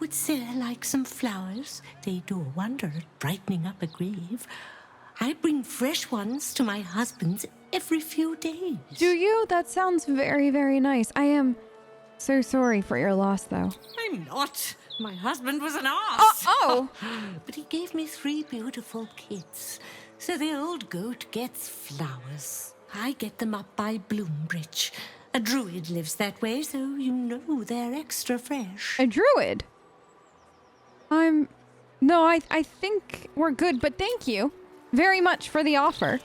would sell like some flowers. They do a wonder at brightening up a grave. I bring fresh ones to my husband's every few days. Do you? That sounds very, very nice. I am so sorry for your loss, though. I'm not. My husband was an ass. Oh! But he gave me 3 beautiful kids. So the old goat gets flowers. I get them up by Bloombridge. A druid lives that way, so you know they're extra fresh. A druid? No, I think we're good, but thank you very much for the offer.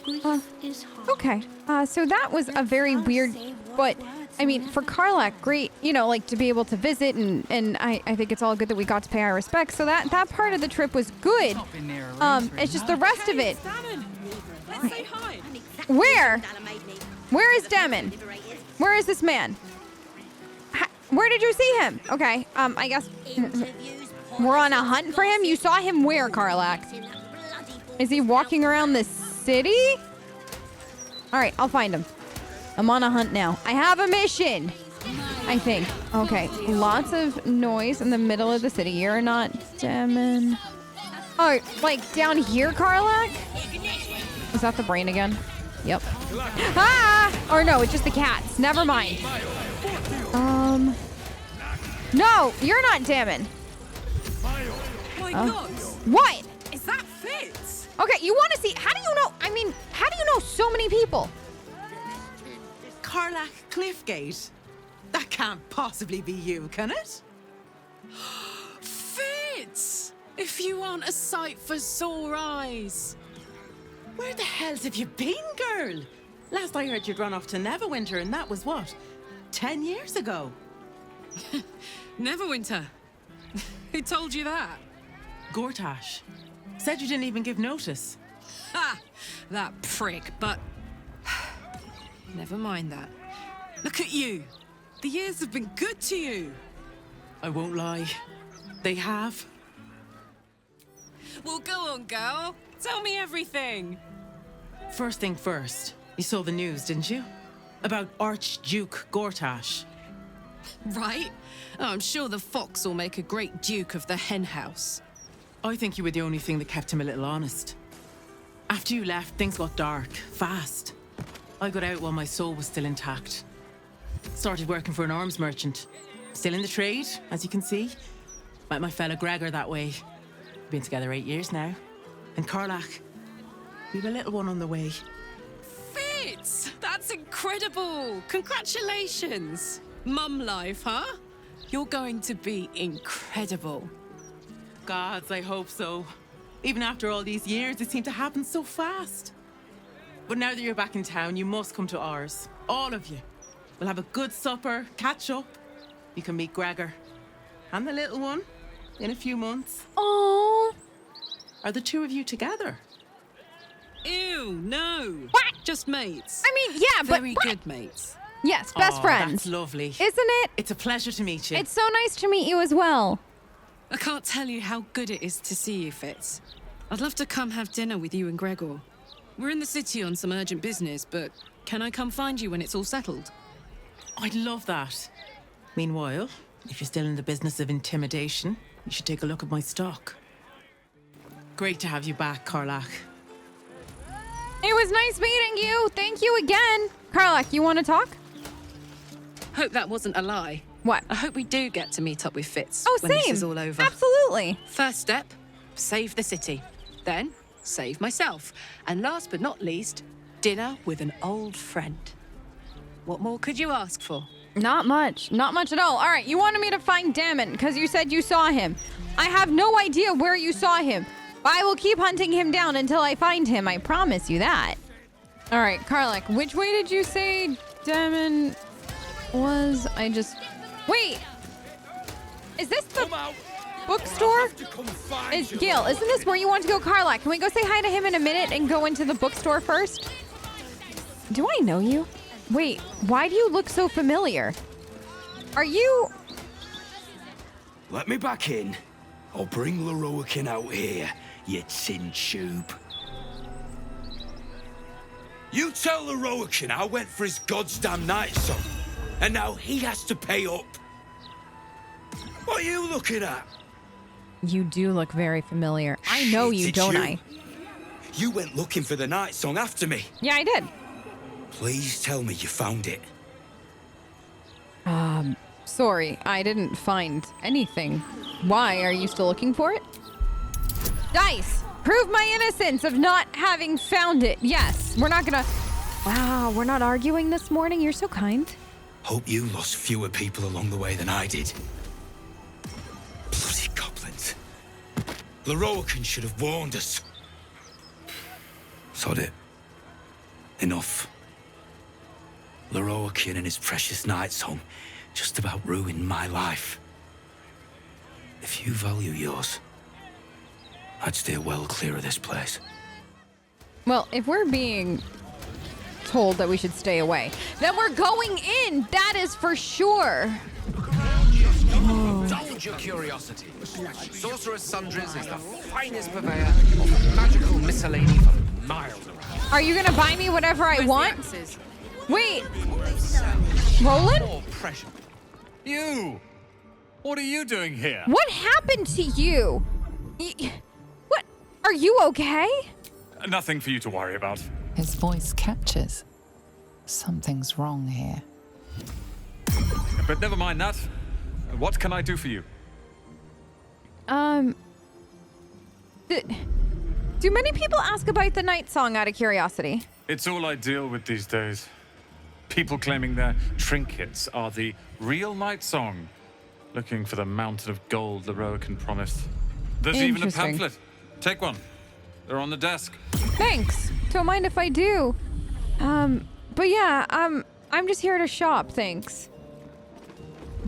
Grief is hard. Okay, so that was a very weird, but I mean, for Karlach, great, like to be able to visit, and I think it's all good that we got to pay our respects, so that part of the trip was good. It's just the rest of it. Let's say hi. Where? Where is Damon? Where is this man? Where did you see him? Okay, I guess we're on a hunt for him? You saw him where, Karlach? Is he walking around the city? All right, I'll find him. I'm on a hunt now. I have a mission, I think. Okay, lots of noise in the middle of the city. You're not Damon. Oh, like down here, Karlach? Is that the brain again? Yep. Ah! Or no, it's just the cats. Never mind. No, you're not Damon. My God. What? Is that Fitz? Okay, you want to see? How do you know? I mean, how do you know so many people? Karlach Cliffgate? That can't possibly be you, can it? Fitz! If you aren't a sight for sore eyes. Where the hell have you been, girl? Last I heard you'd run off to Neverwinter, and that was what? 10 years ago? Neverwinter? Who told you that? Gortash. Said you didn't even give notice. Ha! That prick, but... Never mind that. Look at you. The years have been good to you. I won't lie. They have. Well, go on, girl. Tell me everything. First thing first, you saw the news, didn't you? About Archduke Gortash. Right? Oh, I'm sure the fox will make a great duke of the hen house. I think you were the only thing that kept him a little honest. After you left, things got dark, fast. I got out while my soul was still intact. Started working for an arms merchant. Still in the trade, as you can see. Met my fella Gregor that way. Been together 8 years now. And Karlach, we've a little one on the way. Fitz! That's incredible! Congratulations! Mum life, huh? You're going to be incredible. Gods, I hope so. Even after all these years, it seemed to happen so fast. But now that you're back in town, you must come to ours. All of you. We'll have a good supper, catch up. You can meet Gregor. And the little one. In a few months. Oh. Are the two of you together? Ew, no. What? Just mates. I mean, yeah, but Very what? good mates. Yes, best friends. That's lovely. Isn't it? It's a pleasure to meet you. It's so nice to meet you as well. I can't tell you how good it is to see you, Fitz. I'd love to come have dinner with you and Gregor. We're in the city on some urgent business, but can I come find you when it's all settled? I'd love that. Meanwhile, if you're still in the business of intimidation, you should take a look at my stock. Great to have you back, Karlach. It was nice meeting you. Thank you again. Karlach, you want to talk? Hope that wasn't a lie. What? I hope we do get to meet up with Fitz Oh, when same. this is all over. Absolutely. First step, save the city. Then, save myself. And last but not least, dinner with an old friend. What more could you ask for? Not much. Not much at all. All right, you wanted me to find Damon because you said you saw him. I have no idea where you saw him. I will keep hunting him down until I find him. I promise you that. All right, Karlach, which way did you say Damon was? Wait. Is this the bookstore? Is Gil, isn't this where you want to go, Karlach? Can we go say hi to him in a minute and go into the bookstore first? Do I know you? Wait, why do you look so familiar? Are you... Let me back in. I'll bring Leroican out here, you tin tube. You tell Leroican I went for his goddamn night song, and now he has to pay up. What are you looking at? You do look very familiar. I know you, Did don't you? I? You went looking for the night song after me. Yeah, I did. Please tell me you found it. Sorry, I didn't find anything. Why? Are you still looking for it? Dice! Prove my innocence of not having found it. Yes, we're not gonna... Wow, we're not arguing this morning. You're so kind. Hope you lost fewer people along the way than I did. Bloody goblins. Loroakan should have warned us. Sod it. Enough. Loroakan and his precious night song just about ruined my life. If you value yours, I'd steer well clear of this place. Well, if we're being told that we should stay away, then we're going in. That is for sure. Indulge your curiosity. Sorcerer's Sundries is the finest purveyor of magical miscellany for miles around. Are you gonna buy me whatever I want? Wait. Roland? More pressure. You! What are you doing here? What happened to you? What? Are you okay? Nothing for you to worry about. His voice catches. Something's wrong here. But never mind that. What can I do for you? Do many people ask about the night song out of curiosity? It's all I deal with these days. People claiming their trinkets are the real night song. Looking for the mountain of gold Loroakan promised. There's even a Interesting. pamphlet. Take one. They're on the desk. Thanks. Don't mind if I do. But yeah, I'm just here to shop, thanks.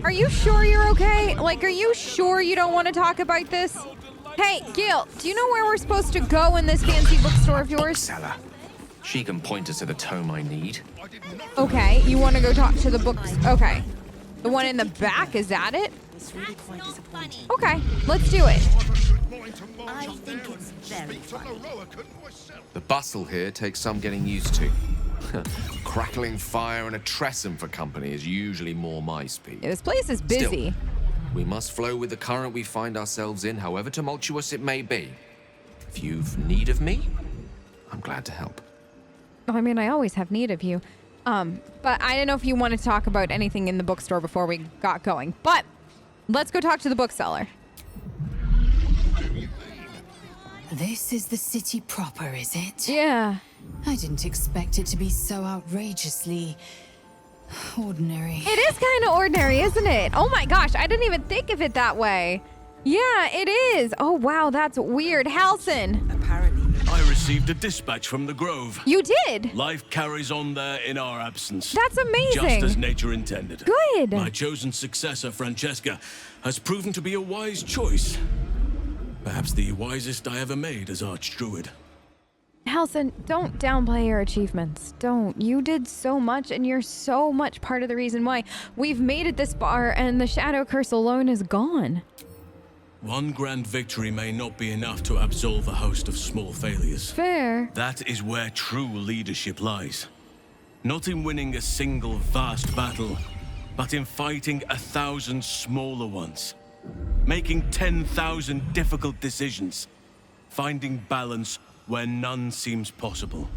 Are you sure you're okay? Like, are you sure you don't want to talk about this? Hey, Gil, do you know where we're supposed to go in this fancy bookstore of yours? Seller. She can point us to the tome I need. Okay, you want to go talk to the books? Okay. The one in the back, is that it? Okay, let's do it. I think it's very funny. The bustle here takes some getting used to. Crackling fire and a tresson for company is usually more my speed. Yeah, this place is busy. Still, we must flow with the current we find ourselves in, however tumultuous it may be. If you've need of me, I'm glad to help. I mean, I always have need of you. But I didn't know if you wanted to talk about anything in the bookstore before we got going. But let's go talk to the bookseller. This is the city proper, is it? Yeah. I didn't expect it to be so outrageously ordinary. It is kind of ordinary, isn't it? Oh my gosh, I didn't even think of it that way. Yeah, it is. Oh wow, that's weird. Halson. I received a dispatch from the Grove. You did? Life carries on there in our absence. That's amazing. Just as nature intended. Good. My chosen successor, Francesca, has proven to be a wise choice. Perhaps the wisest I ever made as Archdruid. Halson, don't downplay your achievements. Don't. You did so much, and you're so much part of the reason why we've made it this far, and the Shadow Curse alone is gone. One grand victory may not be enough to absolve a host of small failures. Fair. That is where true leadership lies. Not in winning a single vast battle, but in fighting 1,000 smaller ones. Making 10,000 difficult decisions. Finding balance where none seems possible.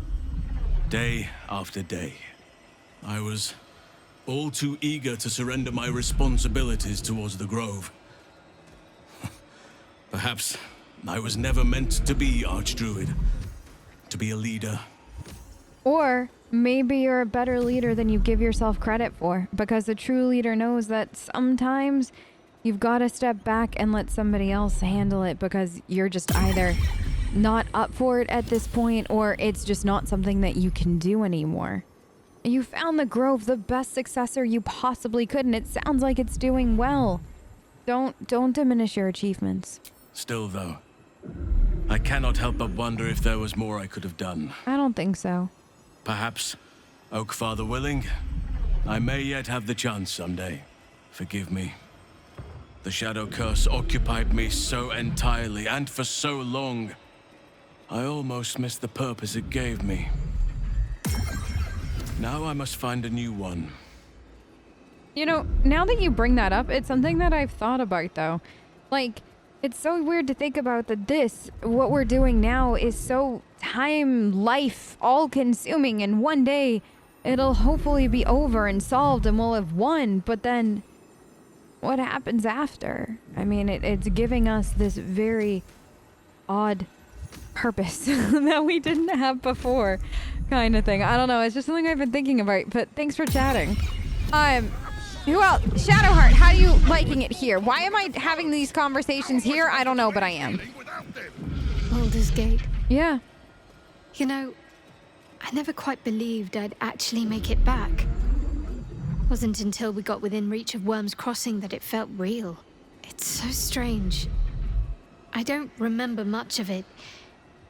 Day after day. I was all too eager to surrender my responsibilities towards the Grove. Perhaps I was never meant to be Archdruid. To be a leader. Or maybe you're a better leader than you give yourself credit for, because a true leader knows that sometimes you've got to step back and let somebody else handle it because you're just either not up for it at this point or it's just not something that you can do anymore. You found the Grove the best successor you possibly could, and it sounds like it's doing well. Don't diminish your achievements. Still, though, I cannot help but wonder if there was more I could have done. I don't think so. Perhaps, Oakfather willing, I may yet have the chance someday. Forgive me. The Shadow Curse occupied me so entirely and for so long. I almost missed the purpose it gave me. Now I must find a new one. You know, now that you bring that up, it's something that I've thought about, though. Like, it's so weird to think about that what we're doing now, is so life, all-consuming, and one day it'll hopefully be over and solved and we'll have won, but then what happens after? I mean, it's giving us this very odd purpose that we didn't have before, kind of thing. I don't know, it's just something I've been thinking about, but thanks for chatting. Who else? Shadowheart, how are you liking it here? Why am I having these conversations here? I don't know, but I am. Baldur's Gate. Yeah. You know, I never quite believed I'd actually make it back. Wasn't until we got within reach of Worm's Crossing that it felt real. It's so strange. I don't remember much of it,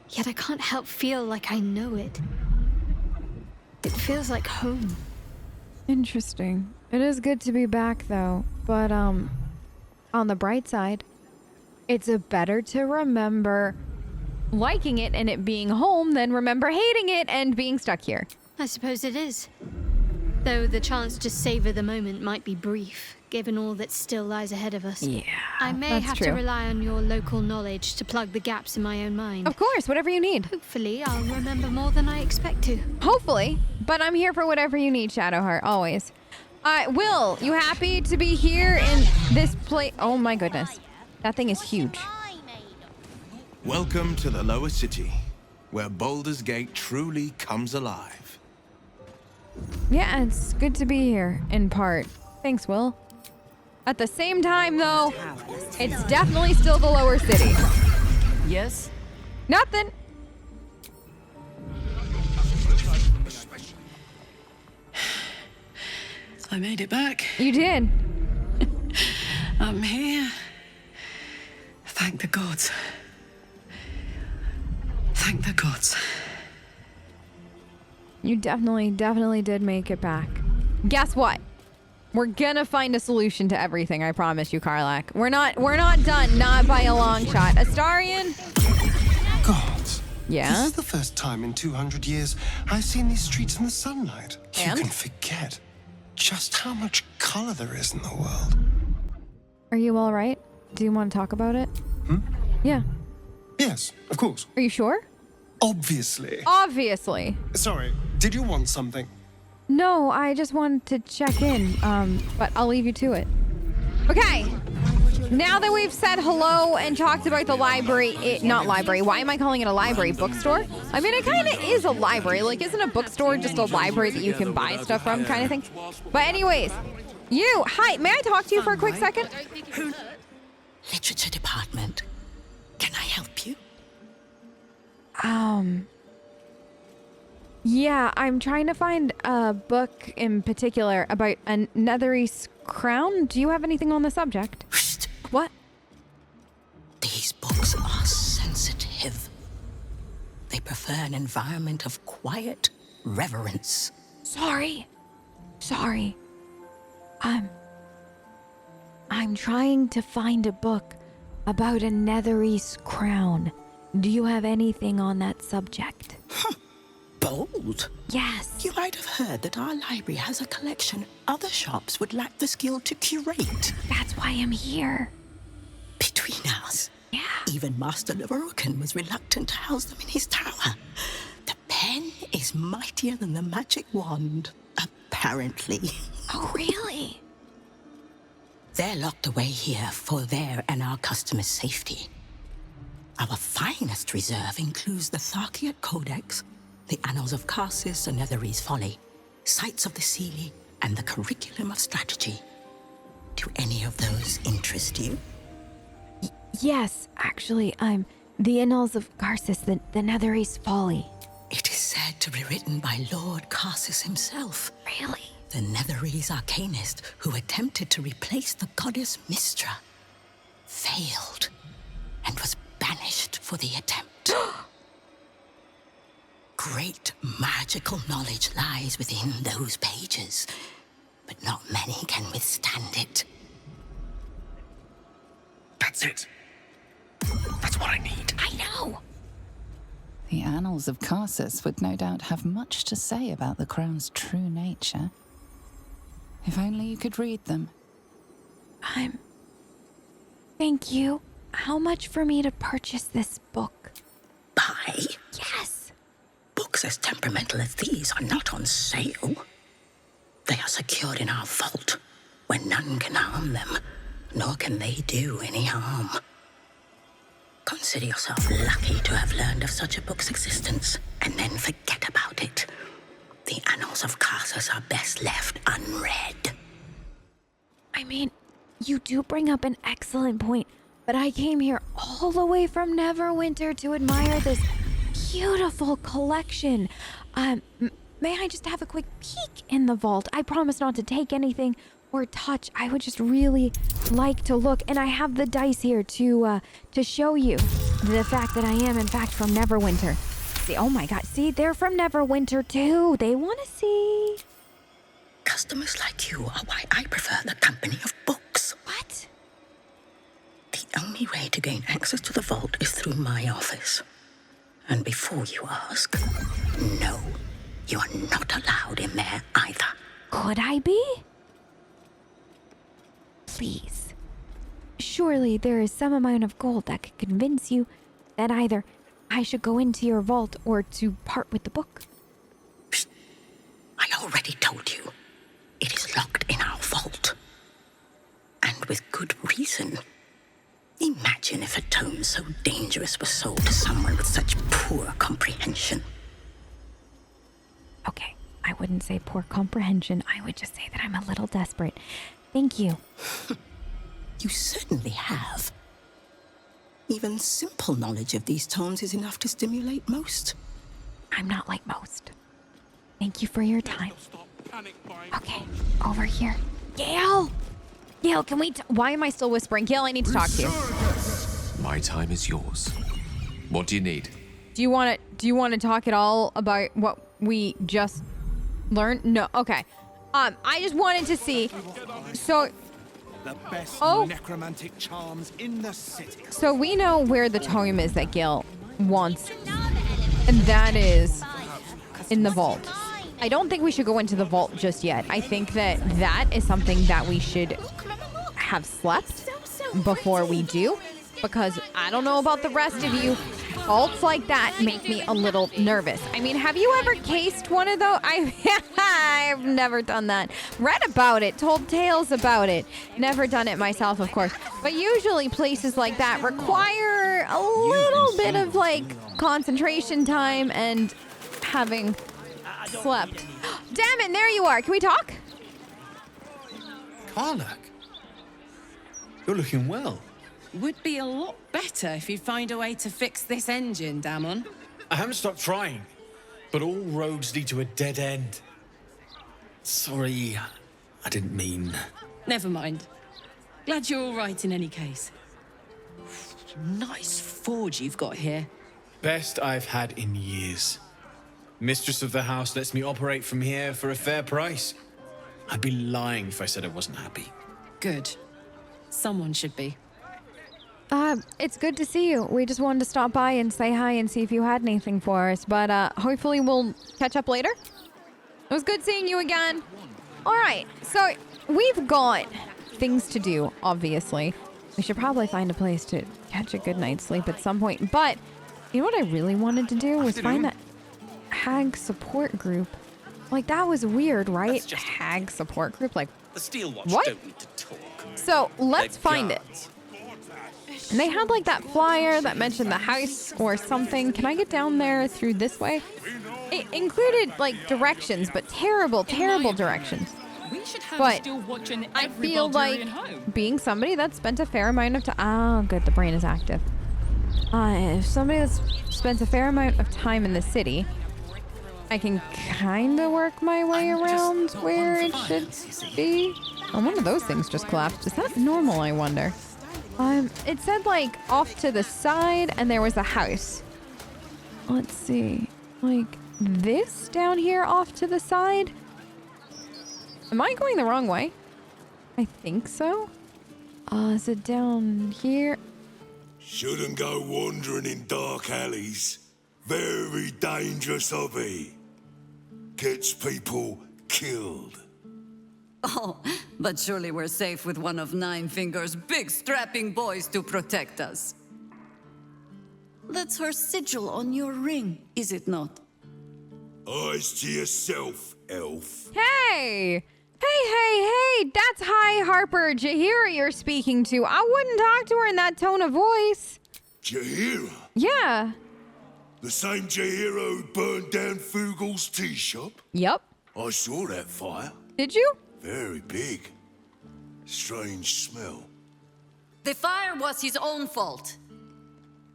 yet I can't help feel like I know it. It feels like home. Interesting. It is good to be back, though. But, on the bright side, it's better to remember liking it and it being home than remember hating it and being stuck here. I suppose it is. Though the chance to savor the moment might be brief, given all that still lies ahead of us. Yeah, I may have to rely on your local knowledge to plug the gaps in my own mind. Of course, whatever you need. Hopefully, I'll remember more than I expect to. Hopefully, but I'm here for whatever you need, Shadowheart, always. Will, you happy to be here in this place? Oh my goodness. That thing is huge. Welcome to the lower city, where Baldur's Gate truly comes alive. Yeah, it's good to be here, in part. Thanks, Will. At the same time, though, it's definitely still the lower city. Yes? Nothing. I made it back. You did. I'm here. Thank the gods. Thank the gods. You definitely did make it back. Guess what? We're gonna find a solution to everything, I promise you, Karlach. We're not done, not by a long shot. Astarion? Gods. Yeah? This is the first time in 200 years I've seen these streets in the sunlight. And? You can forget just how much color there is in the world. Are you all right? Do you want to talk about it? Yeah. Yes, of course. Are you sure? Obviously. Obviously. Sorry, did you want something? No, I just wanted to check in, but I'll leave you to it. Okay. Now that we've said hello and talked about the library, not library, why am I calling it a library? Bookstore? I mean, it kind of is a library. Like, isn't a bookstore just a library that you can buy stuff from kind of thing? But anyways, hi, may I talk to you for a quick second? Literature department. Can I help you? Yeah, I'm trying to find a book in particular about a Netherese crown. Do you have anything on the subject? What? These books are sensitive. They prefer an environment of quiet reverence. Sorry. I'm trying to find a book about a Netherese crown. Do you have anything on that subject? Bold. Yes. You might have heard that our library has a collection other shops would lack the skill to curate. That's why I'm here. Between us, Yeah. even Master Leroken was reluctant to house them in his tower. The pen is mightier than the magic wand, apparently. Oh, really? They're locked away here for their and our customers' safety. Our finest reserve includes the Tharkiot Codex, the Annals of Karsus and Netherese Folly, Sights of the Seelie, and the Curriculum of Strategy. Do any of those interest you? Yes, actually, the Annals of Karsus, the Netherese Folly. It is said to be written by Lord Karsus himself. Really? The Netherese arcanist who attempted to replace the goddess Mystra. Failed, and was banished for the attempt. Great magical knowledge lies within those pages, but not many can withstand it. That's it. That's what I need. I know. The Annals of Karsus would no doubt have much to say about the crown's true nature. If only you could read them. Thank you. How much for me to purchase this book? Buy? Yes. Books as temperamental as these are not on sale. They are secured in our vault, where none can harm them, nor can they do any harm. Consider yourself lucky to have learned of such a book's existence, and then forget about it. The annals of Carthus are best left unread. I mean, you do bring up an excellent point, but I came here all the way from Neverwinter to admire this beautiful collection. May I just have a quick peek in the vault? I promise not to take anything or touch. I would just really like to look, and I have the dice here to show you the fact that I am in fact from Neverwinter. See, oh my god, see, they're from Neverwinter too. They want to see. Customers like you are why I prefer the company of books. What? The only way to gain access to the vault is through my office. And before you ask, no, you are not allowed in there either. Could I be? Please. Surely there is some amount of gold that could convince you that either I should go into your vault or to part with the book. Psst. I already told you. It is locked in our vault. And with good reason. Imagine if a tome so dangerous was sold to someone with such poor comprehension. Okay, I wouldn't say poor comprehension. I would just say that I'm a little desperate. Thank you. You certainly have. Even simple knowledge of these tomes is enough to stimulate most. I'm not like most. Thank you for your time. Okay, over here. Gale! Gale, can we... Why am I still whispering? Gale, I need to talk to you. My time is yours. What do you need? Do you want to talk at all about what we just learned? No, okay. I just wanted to see. So... The best necromantic charms in the city. So we know where the tome is that Gale wants. And that is in the vault. I don't think we should go into the vault just yet. I think that is something that we should have slept before we do, because I don't know about the rest of you. Vaults like that make me a little nervous. I mean, have you ever cased one of those? I've never done that. Read about it, told tales about it. Never done it myself, of course. But usually places like that require a little bit of like concentration time and having slept. Damon, there you are. Can we talk? Karlach, you're looking well. Would be a lot better if you'd find a way to fix this engine, Damon. I haven't stopped trying, but all roads lead to a dead end. Sorry, I didn't mean... Never mind. Glad you're all right in any case. Nice forge you've got here. Best I've had in years. Mistress of the house lets me operate from here for a fair price. I'd be lying if I said I wasn't happy. Good. Someone should be. It's good to see you. We just wanted to stop by and say hi and see if you had anything for us, but hopefully we'll catch up later. It was good seeing you again. All right, so we've got things to do, obviously. We should probably find a place to catch a good night's sleep at some point, but you know what I really wanted to do was find that hag support group. Like, that was weird, right? Hag support group? Like, the Steel Watch what? Don't need to talk. So, let's find it. And they had like that flyer that mentioned the house or something. Can I get down there through this way? It included like directions, but terrible, terrible directions. But I feel like being somebody that spent a fair amount of time. Oh, good, the brain is active. If somebody that's spent a fair amount of time in the city, I can kind of work my way around where it should be. Oh, one of those things just collapsed. Is that normal, I wonder? It said like off to the side and there was a house. Let's see, like this down here off to the side? Am I going the wrong way? I think so. Is it down here? Shouldn't go wandering in dark alleys. Very dangerous hobby. Gets people killed. Oh, but surely we're safe with one of Nine Fingers' big strapping boys to protect us. That's her sigil on your ring, is it not? Eyes to yourself, elf. Hey! Hey, that's High Harper Jahira you're speaking to. I wouldn't talk to her in that tone of voice. Jahira? Yeah. The same Jahira who burned down Fugal's tea shop? Yep. I saw that fire. Did you? Very big. Strange smell. The fire was his own fault.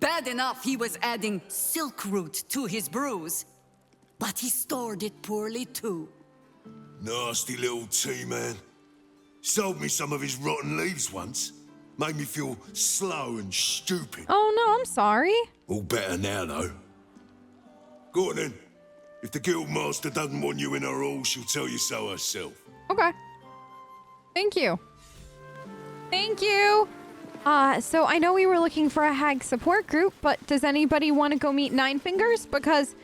Bad enough he was adding silk root to his brews, but he stored it poorly too. Nasty little tea man. Sold me some of his rotten leaves once. Made me feel slow and stupid. Oh no, I'm sorry. All better now though. Go on then. If the guildmaster doesn't want you in her hall, she'll tell you so herself. Okay. Thank you. Thank you. So I know we were looking for a hag support group, but does anybody want to go meet Nine Fingers? Because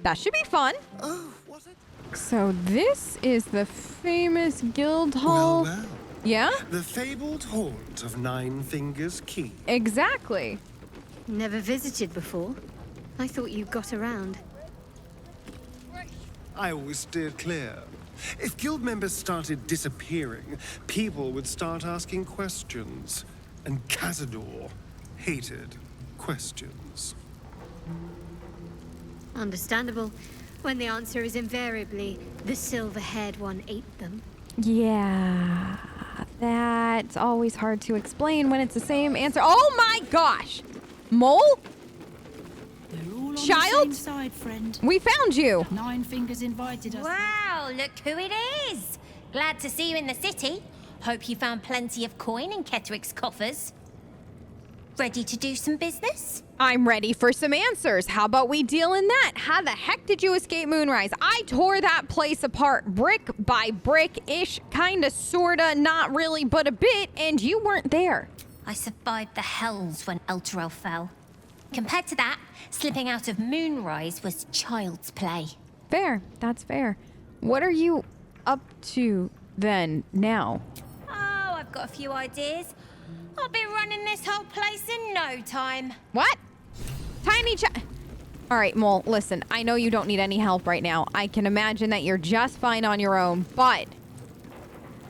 that should be fun. Oh, was it? So this is the famous guild hall. Well. Yeah? The fabled haunt of Nine Fingers Keep. Exactly. Never visited before. I thought you got around. I always steered clear. If guild members started disappearing, people would start asking questions. And Cazador hated questions. Understandable, when the answer is invariably, the silver-haired one ate them. Yeah, that's always hard to explain when it's the same answer. Oh my gosh! Mole? They're all on Child? the same side, friend. We found you! Nine Fingers invited us. Wow, look who it is! Glad to see you in the city. Hope you found plenty of coin in Ketterick's coffers. Ready to do some business? I'm ready for some answers. How about we deal in that? How the heck did you escape Moonrise? I tore that place apart brick by brick-ish, kinda, sorta, not really, but a bit, and you weren't there. I survived the hells when Elturel fell. Compared to that, slipping out of Moonrise was child's play. Fair, that's fair. What are you up to then, now? Oh, I've got a few ideas. I'll be running this whole place in no time. What? Tiny All right, Mole, listen, I know you don't need any help right now. I can imagine that you're just fine on your own, but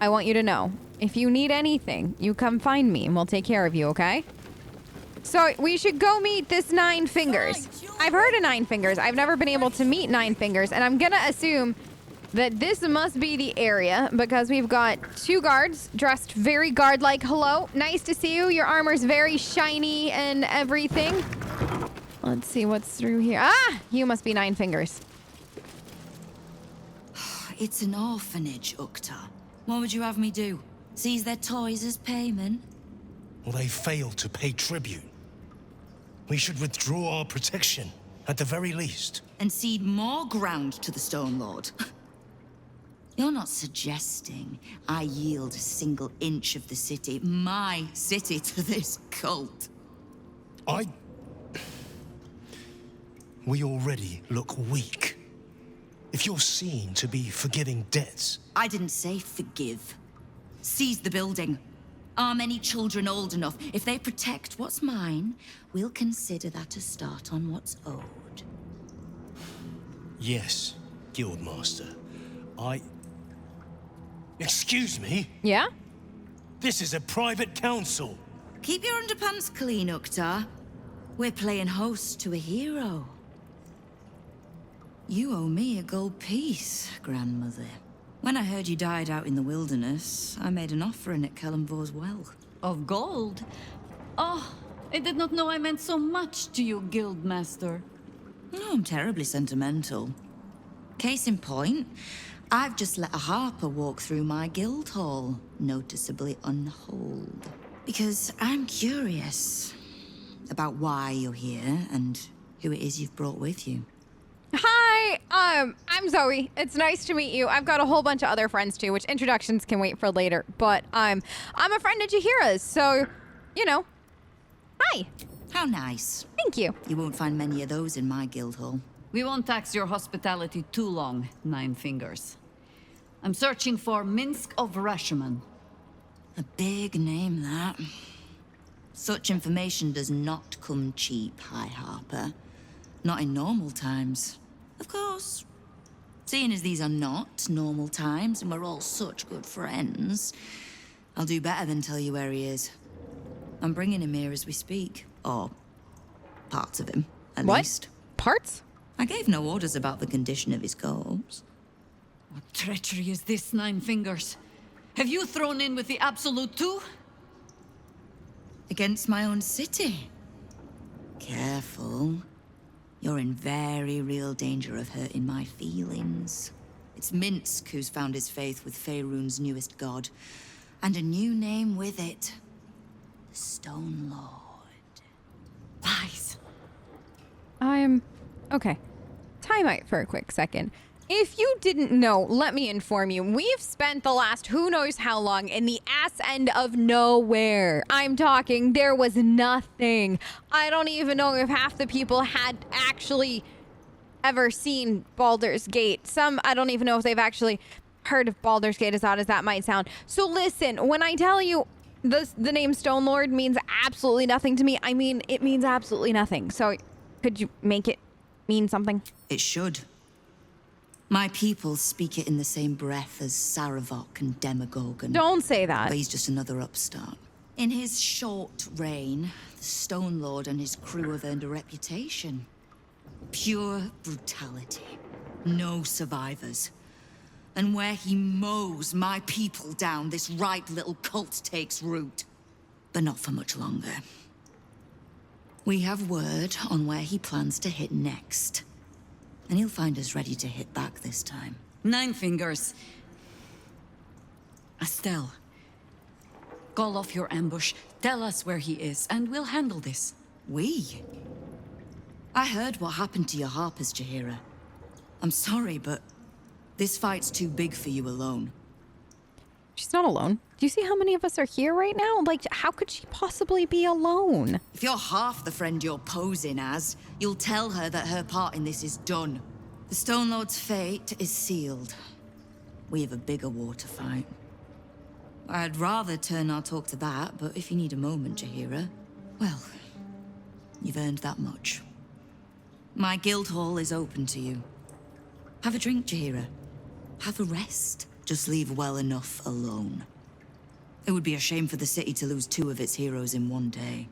I want you to know, if you need anything, you come find me and we'll take care of you, okay? So we should go meet this Nine Fingers. I've heard of Nine Fingers. I've never been able to meet Nine Fingers, and I'm gonna assume that this must be the area because we've got two guards dressed very guard-like. Hello, nice to see you. Your armor's very shiny and everything. Let's see what's through here. Ah, you must be Nine Fingers. It's an orphanage, Ukta. What would you have me do? Seize their toys as payment? Well, they failed to pay tribute. We should withdraw our protection, at the very least. And cede more ground to the Stone Lord? You're not suggesting I yield a single inch of the city, my city, to this cult? We already look weak. If you're seen to be forgiving debts... I didn't say forgive. Seize the building. Arm any children old enough. If they protect what's mine, we'll consider that a start on what's owed. Yes, Guildmaster. Excuse me? Yeah? This is a private council. Keep your underpants clean, Ukta. We're playing host to a hero. You owe me a gold piece, grandmother. When I heard you died out in the wilderness, I made an offering at Kellamvor's well. Of gold? Oh, I did not know I meant so much to you, Guildmaster. Oh, I'm terribly sentimental. Case in point, I've just let a harper walk through my guild hall, noticeably unholed. Because I'm curious about why you're here and who it is you've brought with you. Hi, I'm Zoe. It's nice to meet you. I've got a whole bunch of other friends too, which introductions can wait for later. But I'm a friend of Jahira's, so, you know. Hi. How nice. Thank you. You won't find many of those in my guild hall. We won't tax your hospitality too long, Nine Fingers. I'm searching for Minsk of Rashomon. A big name, that. Such information does not come cheap, High Harper. Not in normal times. Of course. Seeing as these are not normal times and we're all such good friends, I'll do better than tell you where he is. I'm bringing him here as we speak. Or parts of him, at least. Parts? I gave no orders about the condition of his corpse. What treachery is this, Nine Fingers? Have you thrown in with the Absolute too? Against my own city. Careful. You're in very real danger of hurting my feelings. It's Minsk who's found his faith with Faerun's newest god. And a new name with it. The Stone Lord. Lies. Okay. Time out for a quick second. If you didn't know, let me inform you. We've spent the last who knows how long in the ass end of nowhere. I'm talking, there was nothing. I don't even know if half the people had actually ever seen Baldur's Gate. Some, I don't even know if they've actually heard of Baldur's Gate, as odd as that might sound. So listen, when I tell you the name Stone Lord means absolutely nothing to me, I mean, it means absolutely nothing. So could you make it mean something? It should. My people speak it in the same breath as Saravok and Demogorgon. Don't say that. But he's just another upstart. In his short reign, the Stone Lord and his crew have earned a reputation. Pure brutality. No survivors. And where he mows my people down, this ripe little cult takes root. But not for much longer. We have word on where he plans to hit next. And he'll find us ready to hit back this time. Nine Fingers. Estelle. Call off your ambush, tell us where he is, and we'll handle this. We? I heard what happened to your Harpers, Jaheira. I'm sorry, but this fight's too big for you alone. She's not alone. Do you see how many of us are here right now? Like, how could she possibly be alone? If you're half the friend you're posing as, you'll tell her that her part in this is done. The Stone Lord's fate is sealed. We have a bigger war to fight. I'd rather turn our talk to that, but if you need a moment, Jaheira, well, you've earned that much. My guild hall is open to you. Have a drink, Jaheira. Have a rest. Just leave well enough alone. It would be a shame for the city to lose two of its heroes in one day.